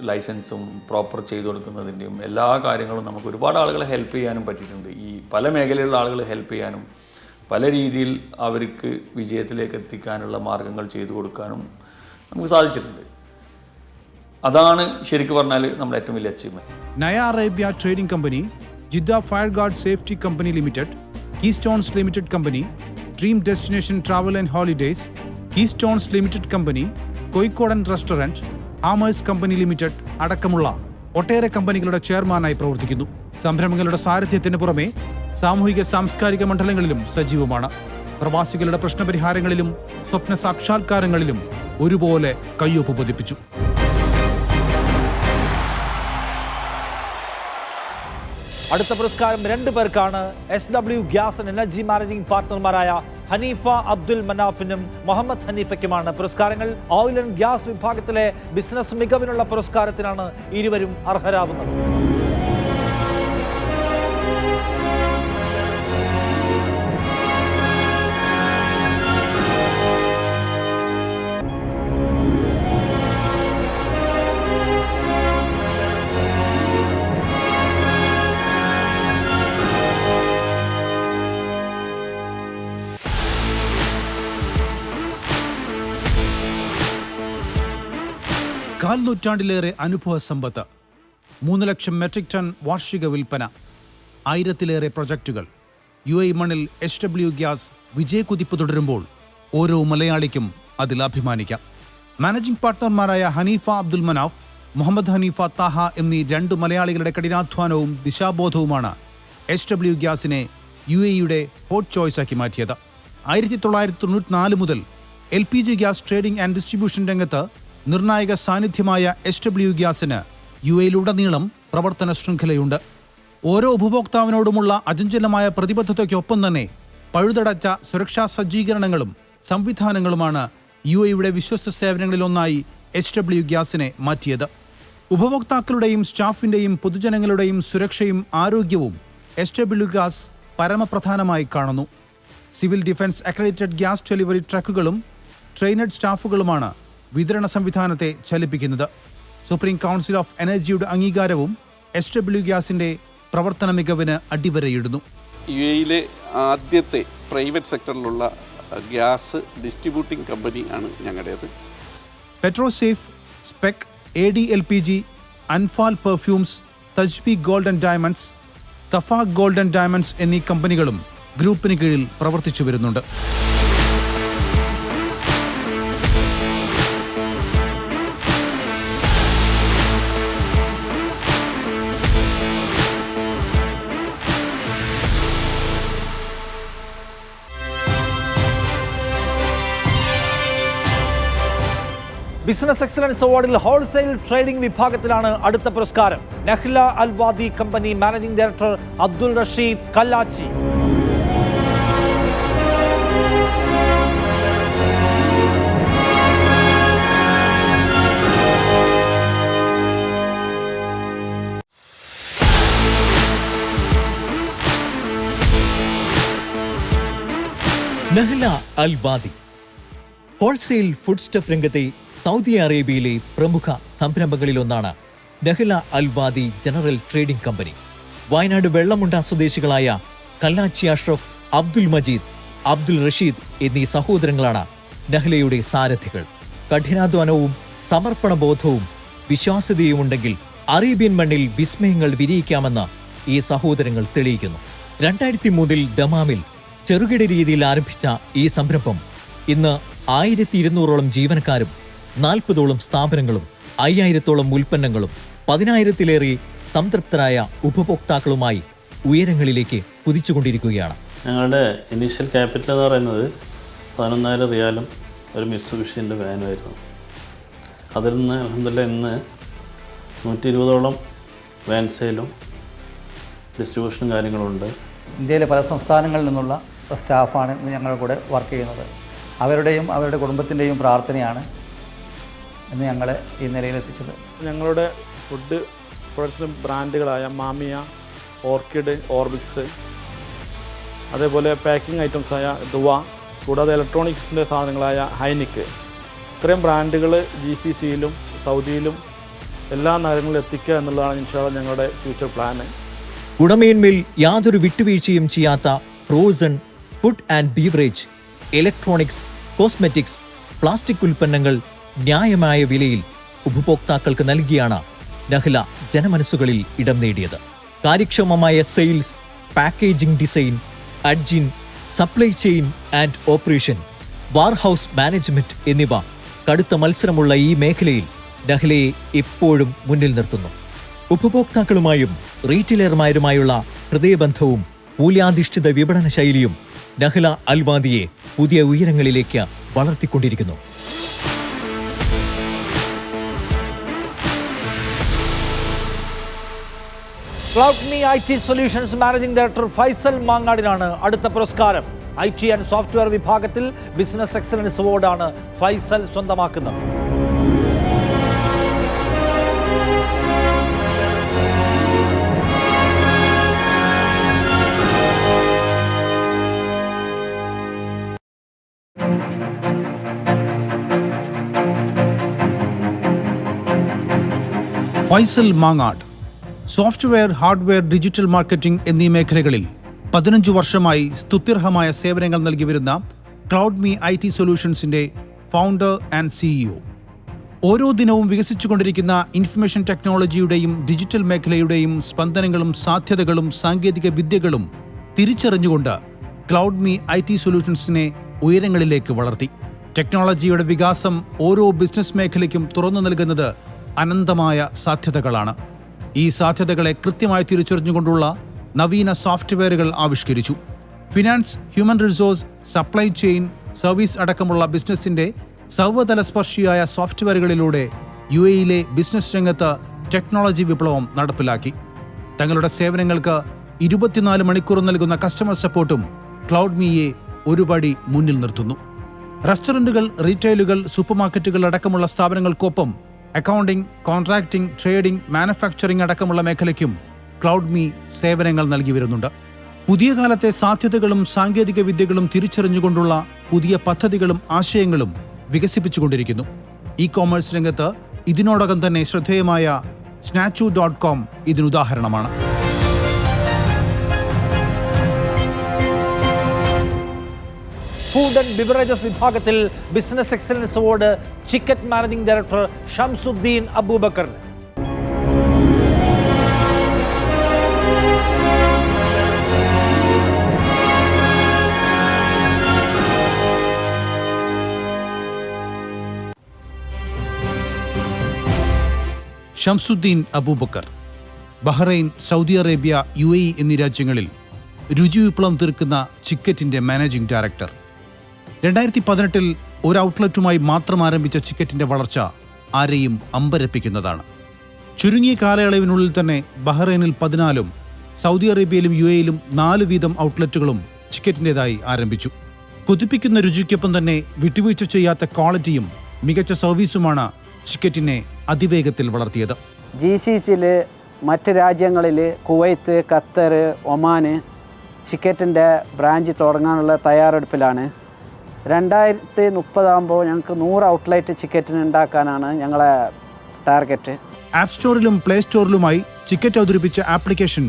[SPEAKER 2] ലൈസൻസും പ്രോപ്പർ ചെയ്തു കൊടുക്കുന്നതിൻ്റെയും എല്ലാ കാര്യങ്ങളും നമുക്ക് ഒരുപാട് ആളുകളെ ഹെൽപ്പ് ചെയ്യാനും പറ്റിയിട്ടുണ്ട്. ഈ പല മേഖലയിലുള്ള ആളുകളെ ഹെൽപ്പ് ചെയ്യാനും പല രീതിയിൽ അവർക്ക് വിജയത്തിലേക്ക് എത്തിക്കാനുള്ള മാർഗങ്ങൾ ചെയ്തു കൊടുക്കാനും നമുക്ക് സാധിച്ചിട്ടുണ്ട്. അതാണ് ശരിക്കും പറഞ്ഞാൽ നമ്മുടെ ഏറ്റവും വലിയ അച്ചീവ്മെൻറ്റ്.
[SPEAKER 7] നയ Arabia trading company, Jeddah fire guard safety company limited, keystones limited company, dream destination travel and holidays, keystones limited company, കോഴിക്കോടൻ റെസ്റ്റോറൻറ്റ്, ആമേഴ്സ് കമ്പനി ലിമിറ്റഡ് അടക്കമുള്ള ഒട്ടേറെ കമ്പനികളുടെ ചെയർമാനായി പ്രവർത്തിക്കുന്നു. സംരംഭങ്ങളുടെ സാരഥ്യത്തിന് പുറമെ സാമൂഹിക സാംസ്കാരിക മണ്ഡലങ്ങളിലും സജീവമാണ്. പ്രവാസികളുടെ പ്രശ്നപരിഹാരങ്ങളിലും സ്വപ്ന സാക്ഷാത്കാരങ്ങളിലും ഒരുപോലെ കയ്യൊപ്പ് പതിപ്പിച്ചു.
[SPEAKER 1] അടുത്ത പുരസ്കാരം 2 പേർക്കാണ്. SW gas and energy managing പാർട്ണർമാരായ ഹനീഫ അബ്ദുൽ മനാഫിനും മുഹമ്മദ് ഹനീഫയ്ക്കുമാണ് പുരസ്കാരങ്ങൾ. ഓയിൽ ആൻഡ് ഗ്യാസ് വിഭാഗത്തിലെ ബിസിനസ് മികവിനുള്ള പുരസ്കാരത്തിനാണ് ഇരുവരും അർഹരാകുന്നത്.
[SPEAKER 7] കാൽനൂറ്റാണ്ടിലേറെ അനുഭവ സമ്പത്ത്, 3 ലക്ഷം മെട്രിക് ടൺ വാർഷിക വിൽപ്പന, 1000-ലേറെ പ്രൊജക്റ്റുകൾ. UAE മണ്ണിൽ SW ഗ്യാസ് വിജയക്കുതിപ്പ് തുടരുമ്പോൾ ഓരോ മലയാളിക്കും അതിൽ അഭിമാനിക്കാം. മാനേജിംഗ് പാർട്ണർമാരായ ഹനീഫ അബ്ദുൽ മനാഫ്, മുഹമ്മദ് ഹനീഫ താഹ എന്നീ 2 മലയാളികളുടെ കഠിനാധ്വാനവും ദിശാബോധവുമാണ് SW ഗ്യാസിനെ UAEയുടെ ഹോട്ട് ചോയ്സാക്കി മാറ്റിയത്. 1994 മുതൽ LPG gas trading and distribution രംഗത്ത് നിർണായക സാന്നിധ്യമായ SW ഗ്യാസിന് UAEയിലുടനീളം പ്രവർത്തന ശൃംഖലയുണ്ട്. ഓരോ ഉപഭോക്താവിനോടുമുള്ള അചഞ്ചലമായ പ്രതിബദ്ധതയ്ക്കൊപ്പം തന്നെ പഴുതടച്ച സുരക്ഷാ സജ്ജീകരണങ്ങളും സംവിധാനങ്ങളുമാണ് UAEയുടെ വിശ്വസ്ത സേവനങ്ങളിലൊന്നായി HW ഗ്യാസിനെ മാറ്റിയത്. ഉപഭോക്താക്കളുടെയും സ്റ്റാഫിൻ്റെയും പൊതുജനങ്ങളുടെയും സുരക്ഷയും ആരോഗ്യവും HW ഗ്യാസ് പരമപ്രധാനമായി കാണുന്നു. Civil defence accredited gas delivery ട്രക്കുകളും ട്രെയിനഡ് സ്റ്റാഫുകളുമാണ് വിതരണ സംവിധാനത്തെ ചലിപ്പിക്കുന്നത്. സുപ്രീം കൗൺസിൽ ഓഫ് എനർജിയുടെ അംഗീകാരവും HW ഗ്യാസിൻ്റെ പ്രവർത്തന മികവിന് അടിവരയിടുന്നു.
[SPEAKER 12] UAEയിലെ ആദ്യത്തെ പ്രൈവറ്റ് സെക്ടറിലുള്ള ഗ്യാസ് ഡിസ്ട്രിബ്യൂട്ടിംഗ് കമ്പനി ആണ് ഞങ്ങളുടേത്.
[SPEAKER 7] Petrosafe, Spec, ADLPG, Anfal perfumes, Tajbi gold and diamonds, Tafakh gold and diamonds എന്നീ കമ്പനികളും ഗ്രൂപ്പിന് കീഴിൽ പ്രവർത്തിച്ചു വരുന്നുണ്ട്.
[SPEAKER 1] ബിസിനസ് എക്സലൻസ് അവാർഡിൽ ഹോൾസെയിൽ ട്രേഡിംഗ് വിഭാഗത്തിലാണ് അടുത്ത പുരസ്കാരം. Nahla Alwadi company managing director Abdul Rasheed Kallachi.
[SPEAKER 4] Nahla Alwadi wholesale food stuff രംഗത്തെ സൗദി അറേബ്യയിലെ പ്രമുഖ സംരംഭങ്ങളിലൊന്നാണ് Nahla Alwadi general trading company. Wayanad Vellamunda സ്വദേശികളായ കല്ലാച്ചി അഷ്റഫ്, അബ്ദുൽ മജീദ്, അബ്ദുൽ റഷീദ് എന്നീ സഹോദരങ്ങളാണ് നഹ്ലയുടെ സാരഥികൾ. കഠിനാധ്വാനവും സമർപ്പണബോധവും വിശ്വാസ്യതയുമുണ്ടെങ്കിൽ അറേബ്യൻ മണ്ണിൽ വിസ്മയങ്ങൾ വിരിയിക്കാമെന്ന് ഈ സഹോദരങ്ങൾ തെളിയിക്കുന്നു. 2003 ദമാമിൽ ചെറുകിട രീതിയിൽ ആരംഭിച്ച ഈ സംരംഭം ഇന്ന് 1200ഓളം ജീവനക്കാരും 40ഓളം സ്ഥാപനങ്ങളും 5000ഓളം ഉൽപ്പന്നങ്ങളും 10,000-ലേറെ സംതൃപ്തരായ ഉപഭോക്താക്കളുമായി ഉയരങ്ങളിലേക്ക് കുതിച്ചുകൊണ്ടിരിക്കുകയാണ്.
[SPEAKER 13] ഞങ്ങളുടെ ഇനീഷ്യൽ ക്യാപിറ്റൽ എന്ന് പറയുന്നത് 11,000 റിയാലും ഒരു മിറ്റ്സുബിഷിൻ്റെ വാനുമായിരുന്നു. അതിൽ നിന്ന് അൽഹംദുലില്ലാഹ് ഇന്ന് 120ഓളം വാൻ സെയിലും ഡിസ്ട്രിബ്യൂഷനും കാര്യങ്ങളുണ്ട്.
[SPEAKER 14] ഇന്ത്യയിലെ പല സംസ്ഥാനങ്ങളിൽ നിന്നുള്ള സ്റ്റാഫാണ് ഇന്ന് ഞങ്ങളുടെ കൂടെ വർക്ക് ചെയ്യുന്നത്. അവരുടെയും അവരുടെ കുടുംബത്തിൻ്റെയും പ്രാർത്ഥനയാണ് ഇന്ന് ഞങ്ങളെ ഈ നിലയിലെത്തിച്ചത്.
[SPEAKER 6] ഞങ്ങളുടെ ഫുഡ് പ്രൊഡക്ഷൻ ബ്രാൻഡുകളായ മാമിയ, ഓർക്കിഡ്, ഓർബിക്സ്, അതേപോലെ പാക്കിംഗ് ഐറ്റംസായ ദുവ, കൂടാതെ ഇലക്ട്രോണിക്സിൻ്റെ സാധനങ്ങളായ ഹൈനിക്ക്, ഇത്രയും ബ്രാൻഡുകൾ GCCയിലും സൗദിയിലും എല്ലാ നഗരങ്ങളിലും എത്തിക്കുക എന്നുള്ളതാണ് ഇൻഷാല്ലാഹ് ഞങ്ങളുടെ ഫ്യൂച്ചർ പ്ലാന്.
[SPEAKER 4] ഗുണമേന്മയിൽ യാതൊരു വിട്ടുവീഴ്ചയും ചെയ്യാത്ത frozen food and beverage, electronics, cosmetics, plastic ഉൽപ്പന്നങ്ങൾ ന്യായമായ വിലയിൽ ഉപഭോക്താക്കൾക്ക് നൽകിയാണ് നഹ്ല ജനമനസ്സുകളിൽ ഇടം നേടിയത്. കാര്യക്ഷമമായ സെയിൽസ്, പാക്കേജിംഗ് ഡിസൈൻ, അഡ്ജിൻ, supply chain and operation, warehouse management എന്നിവ കടുത്ത മത്സരമുള്ള ഈ മേഖലയിൽ നഹ്ലയെ എപ്പോഴും മുന്നിൽ നിർത്തുന്നു. ഉപഭോക്താക്കളുമായും റീറ്റെയിലർമാരുമായുള്ള ഹൃദയബന്ധവും മൂല്യാധിഷ്ഠിത വിപണന ശൈലിയും നഹ്ല അൽവാദിയെ പുതിയ ഉയരങ്ങളിലേക്ക് വളർത്തിക്കൊണ്ടിരിക്കുന്നു.
[SPEAKER 1] Cloudme IT solutions managing director Faisal മാങ്ങാടിനാണ് അടുത്ത പുരസ്കാരം. IT ആൻഡ് സോഫ്റ്റ്വെയർ വിഭാഗത്തിൽ ബിസിനസ് എക്സലൻസ് അവാർഡാണ് ഫൈസൽ സ്വന്തമാക്കുന്നത്.
[SPEAKER 7] Faisal Mangad software, hardware, digital marketing എന്നീ മേഖലകളിൽ 15 വർഷമായി സ്തുത്യർഹമായ സേവനങ്ങൾ നൽകി വരുന്ന ക്ലൗഡ്മി IT സൊല്യൂഷൻസിൻ്റെ ഫൗണ്ടർ ആൻഡ് CEO. ഓരോ ദിനവും വികസിച്ചുകൊണ്ടിരിക്കുന്ന ഇൻഫർമേഷൻ ടെക്നോളജിയുടെയും ഡിജിറ്റൽ മേഖലയുടെയും സ്പന്ദനങ്ങളും സാധ്യതകളും സാങ്കേതിക വിദ്യകളും തിരിച്ചറിഞ്ഞുകൊണ്ട് ക്ലൗഡ്മി IT സൊല്യൂഷൻസിനെ ഉയരങ്ങളിലേക്ക് വളർത്തി. ടെക്നോളജിയുടെ വികാസം ഓരോ ബിസിനസ് മേഖലയ്ക്കും തുറന്നു നൽകുന്നത് അനന്തമായ സാധ്യതകളാണ്. ഈ സാധ്യതകളെ കൃത്യമായി തിരിച്ചറിഞ്ഞുകൊണ്ടുള്ള നവീന സോഫ്റ്റ്വെയറുകൾ ആവിഷ്കരിച്ചു. Finance, human resource, supply chain, service അടക്കമുള്ള ബിസിനസിന്റെ സർവ്വതലസ്പർശിയായ സോഫ്റ്റ്വെയറുകളിലൂടെ UAEയിലെ ബിസിനസ് രംഗത്ത് ടെക്നോളജി വിപ്ലവം നടപ്പിലാക്കി. തങ്ങളുടെ സേവനങ്ങൾക്ക് 24 മണിക്കൂർ നൽകുന്ന കസ്റ്റമർ സപ്പോർട്ടും ക്ലൗഡ്മിയെ ഒരുപടി മുന്നിൽ നിർത്തുന്നു. റെസ്റ്റോറൻറ്റുകൾ, റീറ്റെയിലുകൾ, സൂപ്പർമാർക്കറ്റുകൾ അടക്കമുള്ള സ്ഥാപനങ്ങൾക്കൊപ്പം അക്കൗണ്ടിംഗ്, കോൺട്രാക്ടിംഗ്, ട്രേഡിംഗ്, മാനുഫാക്ചറിംഗ് അടക്കമുള്ള മേഖലയ്ക്കും ക്ലൗഡ്മി സേവനങ്ങൾ നൽകി വരുന്നുണ്ട്. പുതിയ കാലത്തെ സാധ്യതകളും സാങ്കേതിക വിദ്യകളും തിരിച്ചറിഞ്ഞുകൊണ്ടുള്ള പുതിയ പദ്ധതികളും ആശയങ്ങളും വികസിപ്പിച്ചുകൊണ്ടിരിക്കുന്നു. ഇ കോമേഴ്സ് രംഗത്ത് ഇതിനോടകം തന്നെ ശ്രദ്ധേയമായ Snatchu.com ഇതിനുദാഹരണമാണ്.
[SPEAKER 1] ഫുഡ് ആൻഡ് ബിവറേജസ് വിഭാഗത്തിൽ business excellence award Chicket managing director Shamsuddin അബൂബക്കറിന്.
[SPEAKER 7] Shamsuddin Abubakar Bahrain, Saudi Arabia, UAE എന്നീ രാജ്യങ്ങളിൽ രുചി വിപ്ലവം തീർക്കുന്ന ചിക്കറ്റിൻ്റെ മാനേജിംഗ് ഡയറക്ടർ. 2018 ഒരു ഔട്ട്ലെറ്റുമായി മാത്രം ആരംഭിച്ച ചിക്കറ്റിൻ്റെ വളർച്ച ആരെയും അമ്പരപ്പിക്കുന്നതാണ്. ചുരുങ്ങിയ കാലയളവിനുള്ളിൽ തന്നെ ബഹ്റൈനിൽ 14, സൗദി അറേബ്യയിലും UAEയിലും 4 വീതം ഔട്ട്ലെറ്റുകളും ചിക്കറ്റിൻ്റെതായി ആരംഭിച്ചു. കൊതിപ്പിക്കുന്ന രുചിക്കൊപ്പം തന്നെ വിട്ടുവീഴ്ച ചെയ്യാത്ത ക്വാളിറ്റിയും മികച്ച സർവീസുമാണ് ചിക്കറ്റിനെ അതിവേഗത്തിൽ വളർത്തിയത്.
[SPEAKER 15] GCCയിൽ, മറ്റ് രാജ്യങ്ങളിൽ, കുവൈത്ത്, ഖത്തർ, ഒമാൻ ചിക്കറ്റിൻ്റെ ബ്രാഞ്ച് തുടങ്ങാനുള്ള തയ്യാറെടുപ്പിലാണ്. 2030 ആകുമ്പോൾ ഞങ്ങൾക്ക് 100 ഔട്ട്ലെറ്റ് ചിക്കറ്റിന് ഉണ്ടാക്കാനാണ് ഞങ്ങളെ ടാർഗറ്റ്.
[SPEAKER 7] ആപ്പ് സ്റ്റോറിലും പ്ലേ സ്റ്റോറിലുമായി ചിക്കറ്റ് അവതരിപ്പിച്ച ആപ്ലിക്കേഷൻ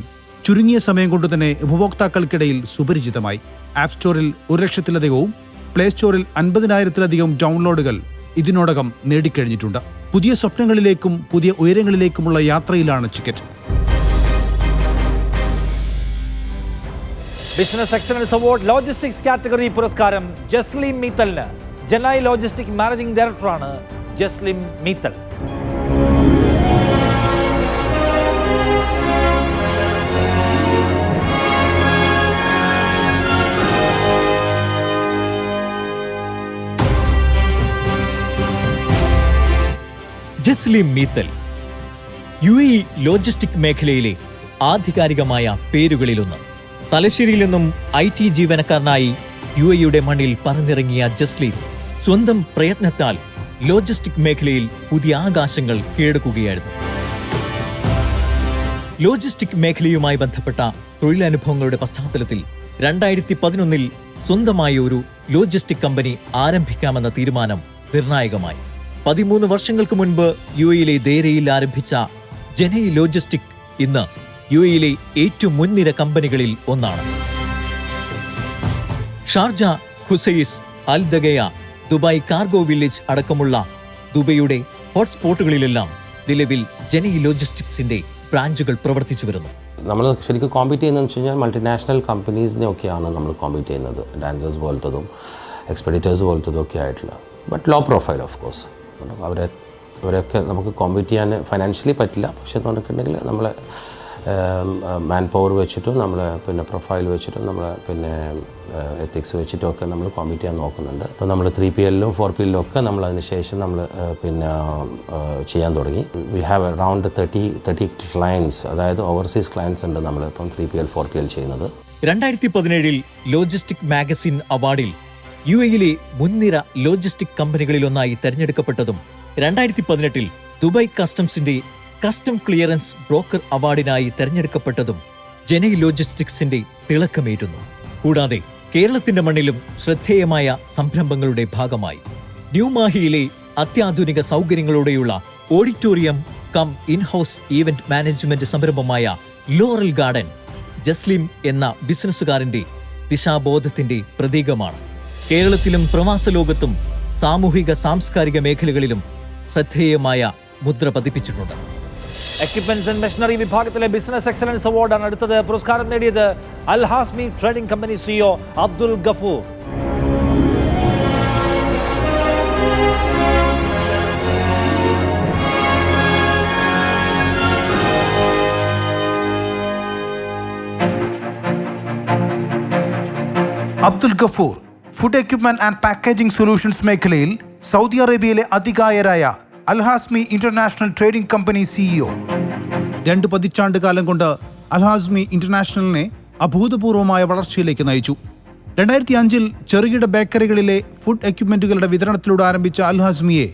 [SPEAKER 7] ചുരുങ്ങിയ സമയം കൊണ്ട് തന്നെ ഉപഭോക്താക്കൾക്കിടയിൽ സുപരിചിതമായി. ആപ്പ് സ്റ്റോറിൽ 1,00,000-ലധികവും പ്ലേ സ്റ്റോറിൽ 50,000-ലധികം ഡൗൺലോഡുകൾ ഇതിനോടകം നേടിക്കഴിഞ്ഞിട്ടുണ്ട്. പുതിയ സ്വപ്നങ്ങളിലേക്കും പുതിയ ഉയരങ്ങളിലേക്കുമുള്ള യാത്രയിലാണ് Chicket.
[SPEAKER 1] Business excellence award logistics category പുരസ്കാരം ജസ്ലിം മീത്തലിന്. ജനായ് ലോജിസ്റ്റിക് മാനേജിംഗ് ഡയറക്ടറാണ് ജസ്ലിം മീത്തൽ.
[SPEAKER 4] ജസ്ലിം മീത്തൽ UAE ലോജിസ്റ്റിക് മേഖലയിലെ ആധികാരികമായ പേരുകളിലൊന്ന്. തലശ്ശേരിയിൽ നിന്നും IT ജീവനക്കാരനായി UAEയുടെ മണ്ണിൽ പറന്നിറങ്ങിയ ജസ്ലിം സ്വന്തം പ്രയത്നത്താൽ ലോജിസ്റ്റിക് മേഖലയിൽ പുതിയ ആകാശങ്ങൾ കീഴടക്കുകയായിരുന്നു. ലോജിസ്റ്റിക് മേഖലയുമായി ബന്ധപ്പെട്ട തൊഴിലനുഭവങ്ങളുടെ പശ്ചാത്തലത്തിൽ 2011 സ്വന്തമായി ഒരു ലോജിസ്റ്റിക് കമ്പനി ആരംഭിക്കാമെന്ന തീരുമാനം നിർണായകമായി. 13 വർഷങ്ങൾക്ക് മുൻപ് UAEയിലെ ദേരയിൽ ആരംഭിച്ച ജനൈ ലോജിസ്റ്റിക് ഇന്ന് UAEയിലെ ഏറ്റവും മുൻനിര കമ്പനികളിൽ ഒന്നാണ്. ഷാർജ, ഖുസൈസ്, അൽ ദഗയ, ദുബായ് കാർഗോ വില്ലേജ് അടക്കമുള്ള ദുബൈയുടെ ഹോട്ട്സ്പോട്ടുകളിലെല്ലാം നിലവിൽ ജനൈ ലോജിസ്റ്റിക്സിന്റെ ബ്രാഞ്ചുകൾ പ്രവർത്തിച്ചു വരുന്നു.
[SPEAKER 16] നമ്മൾ ശരിക്കും കോമ്പീറ്റ് ചെയ്യുന്നതെന്ന് വെച്ച് കഴിഞ്ഞാൽ മൾട്ടിനാഷണൽ കമ്പനീസിനെയൊക്കെയാണ് നമ്മൾ കോമ്പീറ്റ് ചെയ്യുന്നത്. ഡാൻസേഴ്സ് പോലത്തതും എക്സ്പെഡിറ്റേഴ്സ് പോലത്തതും ഒക്കെ ആയിട്ടുള്ള, but low profile of course. അവരൊക്കെ നമുക്ക് കോമ്പീറ്റ് ചെയ്യാൻ ഫൈനാൻഷ്യലി പറ്റില്ല. പക്ഷേ എന്ന് പറഞ്ഞിട്ടുണ്ടെങ്കിൽ നമ്മളെ മാൻ പവർ വെച്ചിട്ടും നമ്മളെ പിന്നെ പ്രൊഫൈൽ വെച്ചിട്ടും നമ്മളെ പിന്നെ എത്തിക്സ് വെച്ചിട്ടൊക്കെ നമ്മൾ കോമ്പീറ്റ് ചെയ്യാൻ നോക്കുന്നുണ്ട്. അപ്പോൾ നമ്മൾ 3PLലും 4PLലും ഒക്കെ നമ്മൾ അതിന് ശേഷം നമ്മൾ പിന്നെ ചെയ്യാൻ തുടങ്ങി. വി ഹാവ് അറൗണ്ട് 30 ക്ലയൻസ്, അതായത് ഓവർസീസ് ക്ലയൻസ് ഉണ്ട് നമ്മളിപ്പം 3PL 4PL ചെയ്യുന്നത്.
[SPEAKER 4] 2017 ലോജിസ്റ്റിക് മാഗസിൻ അവാർഡിൽ UAEയിലെ മുൻനിര ലോജിസ്റ്റിക് കമ്പനികളിലൊന്നായി തെരഞ്ഞെടുക്കപ്പെട്ടതും 2018 ദുബായ് കസ്റ്റംസിന്റെ കസ്റ്റം ക്ലിയറൻസ് ബ്രോക്കർ അവാർഡിനായി തെരഞ്ഞെടുക്കപ്പെട്ടതും ജനൈ ലോജിസ്റ്റിക്സിന്റെ തിളക്കമേറ്റുന്നു. കൂടാതെ കേരളത്തിന്റെ മണ്ണിലും ശ്രദ്ധേയമായ സംരംഭങ്ങളുടെ ഭാഗമായി ന്യൂമാഹിയിലെ അത്യാധുനിക സൗകര്യങ്ങളോടെയുള്ള auditorium cum in house event management സംരംഭമായ ലോറൽ ഗാർഡൻ ജസ്ലിം എന്ന ബിസിനസ്സുകാരന്റെ ദിശാബോധത്തിന്റെ പ്രതീകമാണ്. കേരളത്തിലും പ്രവാസ ലോകത്തും സാമൂഹിക സാംസ്കാരിക മേഖലകളിലും ശ്രദ്ധേയമായ മുദ്ര പതിപ്പിച്ചിട്ടുണ്ട്.
[SPEAKER 1] എക്യുപ്മെന്റ്സ് ആൻഡ് മെഷീനറി വിഭാഗത്തിലെ ബിസിനസ് എക്സലൻസ് അവാർഡാണ് അടുത്തത്. പുരസ്കാരം നേടിയത് Al Hasmi trading company CEO Abdul Gafoor.
[SPEAKER 7] Abdul Gafoor food equipment and packaging solutions മേഖലയിൽ സൗദി അറേബ്യയിലെ അതികായരായ Al Hasmi international trading company CEO. 2 പതിറ്റാണ്ട് കാലം കൊണ്ട് അൽഹാസ്മി ഇന്റർനാഷണലിനെ അഭൂതപൂർവമായ വളർച്ചയിലേക്ക് നയിച്ചു. 2005 ചെറുകിട ബേക്കറികളിലെ ഫുഡ് എക്യുപ്മെന്റുകളുടെ വിതരണത്തിലൂടെ ആരംഭിച്ച അൽഹാസ്മിയെ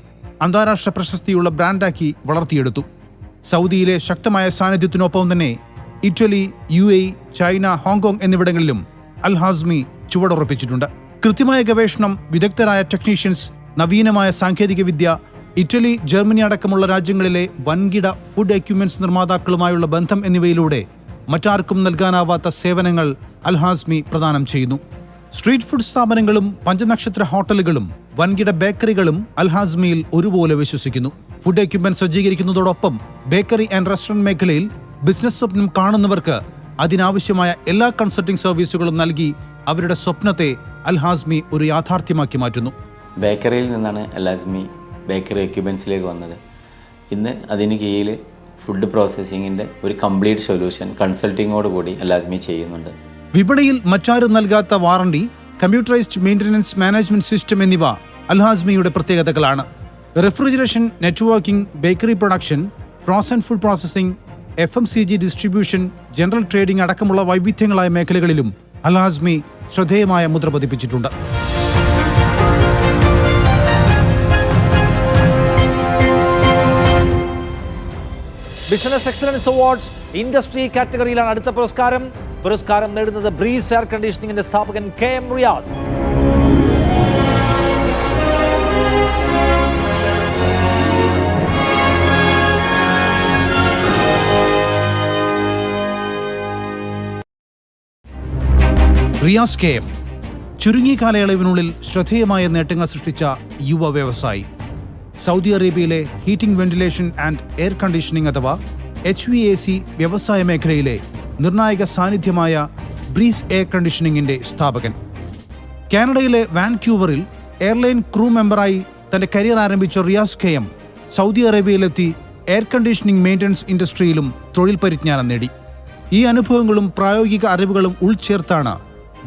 [SPEAKER 7] അന്താരാഷ്ട്ര പ്രശസ്തിയുള്ള ബ്രാൻഡാക്കി വളർത്തിയെടുത്തു. സൗദിയിലെ ശക്തമായ സാന്നിധ്യത്തിനൊപ്പം തന്നെ ഇറ്റലി, UAE, ചൈന, ഹോങ്കോങ് എന്നിവിടങ്ങളിലും അൽഹാസ്മി ചുവടുറപ്പിച്ചിട്ടുണ്ട്. കൃത്യമായ ഗവേഷണം, വിദഗ്ധരായ ടെക്നീഷ്യൻസ്, നവീനമായ സാങ്കേതികവിദ്യ, ഇറ്റലി, ജർമ്മനി അടക്കമുള്ള രാജ്യങ്ങളിലെ വൻകിട ഫുഡ് എക്യുപ്മെന്റ്സ് നിർമ്മാതാക്കളുമായുള്ള ബന്ധം എന്നിവയിലൂടെ മറ്റാർക്കും നൽകാനാവാത്ത സേവനങ്ങൾ അൽഹാസ്മി പ്രദാനം ചെയ്യുന്നു. സ്ട്രീറ്റ് ഫുഡ് സ്ഥാപനങ്ങളും പഞ്ചനക്ഷത്ര ഹോട്ടലുകളും വൻകിട ബേക്കറികളും അൽഹാസ്മിയിൽ ഒരുപോലെ വിശ്വസിക്കുന്നു. ഫുഡ് എക്യുപ്മെന്റ് സജ്ജീകരിക്കുന്നതോടൊപ്പം ബേക്കറി ആൻഡ് റെസ്റ്റോറന്റ് മേഖലയിൽ ബിസിനസ് സ്വപ്നം കാണുന്നവർക്ക് അതിനാവശ്യമായ എല്ലാ കൺസൾട്ടിംഗ് സർവീസുകളും നൽകി അവരുടെ സ്വപ്നത്തെ അൽഹാസ്മി ഒരു യാഥാർത്ഥ്യമാക്കി മാറ്റുന്നു.
[SPEAKER 17] ബേക്കറിയിൽ നിന്നാണ് അൽഹാസ്മി ബേക്കറി എക്യുപ്മെൻറ്റ്സിലേക്ക് വന്നത്. ഇന്ന് അതിന് കീഴിൽ ഫുഡ് പ്രോസസ്സിങ്ങിൻ്റെ ഒരു കംപ്ലീറ്റ് സൊല്യൂഷൻ കൺസൾട്ടിങ്ങോടുകൂടി അൽഹാസ്മി ചെയ്യുന്നുണ്ട്.
[SPEAKER 7] വിപണിയിൽ മറ്റാരും നൽകാത്ത warranty, computerised maintenance management system എന്നിവ അൽഹാസ്മിയുടെ പ്രത്യേകതകളാണ്. Refrigeration, networking, bakery production, frozen food processing, FMCG distribution, general trading അടക്കമുള്ള വൈവിധ്യങ്ങളായ മേഖലകളിലും അൽഹാസ്മി ശ്രദ്ധേയമായ മുദ്ര പതിപ്പിച്ചിട്ടുണ്ട്.
[SPEAKER 1] ബിസിനസ് എക്സലൻസ് അവാർഡ്സ് ഇൻഡസ്ട്രി കാറ്റഗറിയിലാണ് അടുത്ത പുരസ്കാരം. പുരസ്കാരം നേടുന്നത് ബ്രീസ് എയർ കണ്ടീഷനിങ്ങിന്റെ സ്ഥാപകൻ KM റിയാസ്.
[SPEAKER 7] റിയാസ് KM ചുരുങ്ങിയ കാലയളവിനുള്ളിൽ ശ്രദ്ധേയമായ നേട്ടങ്ങൾ സൃഷ്ടിച്ച യുവ വ്യവസായി. സൗദി അറേബ്യയിലെ heating, ventilation and air conditioning അഥവാ HVAC വ്യവസായ മേഖലയിലെ നിർണായക സാന്നിധ്യമായ ബ്രീസ് എയർ കണ്ടീഷനിങ്ങിന്റെ സ്ഥാപകൻ. കാനഡയിലെ വാൻക്യൂവറിൽ എയർലൈൻ ക്രൂ മെമ്പറായി തന്റെ കരിയർ ആരംഭിച്ച റിയാസ് KM സൗദി അറേബ്യയിലെത്തി എയർ കണ്ടീഷനിംഗ് മെയിൻ്റനൻസ് ഇൻഡസ്ട്രിയിലും തൊഴിൽ പരിജ്ഞാനം നേടി. ഈ അനുഭവങ്ങളും പ്രായോഗിക അറിവുകളും ഉൾച്ചേർത്താണ്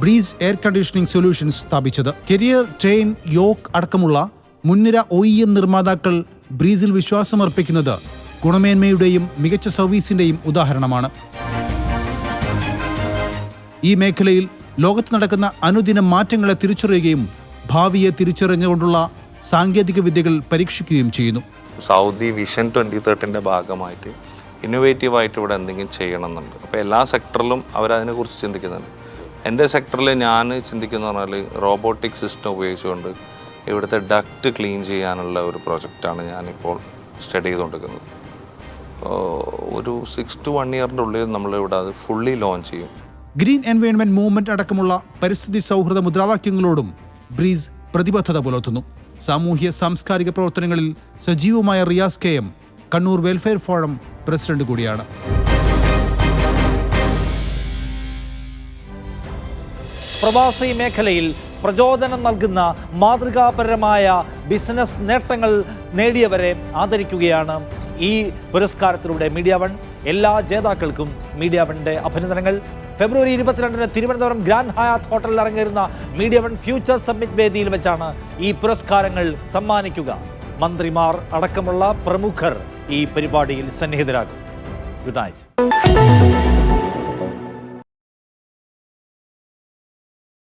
[SPEAKER 7] ബ്രീസ് എയർ കണ്ടീഷനിംഗ് സൊല്യൂഷൻസ് സ്ഥാപിച്ചത്. കരിയർ, ട്രെയിൻ, യോക്ക് അടക്കമുള്ള മുൻനിര OEM നിർമ്മാതാക്കൾ ബ്രീസിൽ വിശ്വാസമർപ്പിക്കുന്നത് ഗുണമേന്മയുടെയും മികച്ച സർവീസിന്റെയും ഉദാഹരണമാണ്. ഈ മേഖലയിൽ ലോകത്ത് നടക്കുന്ന അനുദിന മാറ്റങ്ങളെ തിരിച്ചറിയുകയും ഭാവിയെ തിരിച്ചറിഞ്ഞുകൊണ്ടുള്ള സാങ്കേതിക വിദ്യകൾ പരീക്ഷിക്കുകയും ചെയ്യുന്നു.
[SPEAKER 18] സൗദി വിഷൻ 2030 ഭാഗമായിട്ട് ഇന്നോവേറ്റീവായിട്ട് ഇവിടെ എന്തെങ്കിലും ചെയ്യണമെന്നുണ്ട്. അപ്പോൾ എല്ലാ സെക്ടറിലും അവരതിനെക്കുറിച്ച് ചിന്തിക്കുന്നുണ്ട്. എൻ്റെ സെക്ടറിൽ ഞാൻ ചിന്തിക്കുന്ന പറഞ്ഞാൽ റോബോട്ടിക് സിസ്റ്റം ഉപയോഗിച്ചുകൊണ്ട് ഇവിടുത്തെ ഡക്റ്റ് ക്ലീൻ ചെയ്യാനുള്ള ഒരു പ്രോജക്റ്റാണ് ഞാനിപ്പോൾ സ്റ്റഡി ചെയ്തുകൊണ്ടിരിക്കുന്നത്. ഒരു 6 to 1 ഇയറിൻ്റെ ഉള്ളിൽ നമ്മളിവിടെ അത് ഫുള്ളി ലോഞ്ച് ചെയ്യും.
[SPEAKER 7] ഗ്രീൻ എൻവയോൺമെന്റ് മൂവ്മെന്റ് അടക്കമുള്ള പരിസ്ഥിതി സൗഹൃദ മുദ്രാവാക്യങ്ങളോടും ബ്രീസ് പ്രതിബദ്ധത പുലർത്തുന്നു. സാമൂഹ്യ സാംസ്കാരിക പ്രവർത്തനങ്ങളിൽ സജീവമായ Riyas KM Kannur welfare forum president കൂടിയാണ്.
[SPEAKER 1] പ്രവാസി മേഖലയിൽ പ്രചോദനം നൽകുന്ന മാതൃകാപരമായ ബിസിനസ് നേട്ടങ്ങൾ നേടിയവരെ ആദരിക്കുകയാണ് ഈ പുരസ്കാരത്തിലൂടെ മീഡിയ വൺ. എല്ലാ ജേതാക്കൾക്കും മീഡിയ വണ്ണിൻ്റെ അഭിനന്ദനങ്ങൾ. ഫെബ്രുവരി 22 തിരുവനന്തപുരം ഗ്രാൻഡ് ഹയാത്ത് ഹോട്ടലിൽ ഇറങ്ങിയിരുന്ന മീഡിയ വൺ ഫ്യൂച്ചർ സമ്മിറ്റ് വേദിയിൽ വെച്ചാണ് ഈ പുരസ്കാരങ്ങൾ സമ്മാനിക്കുക. മന്ത്രിമാർ അടക്കമുള്ള പ്രമുഖർ ഈ പരിപാടിയിൽ സന്നിഹിതരാകും. Good night.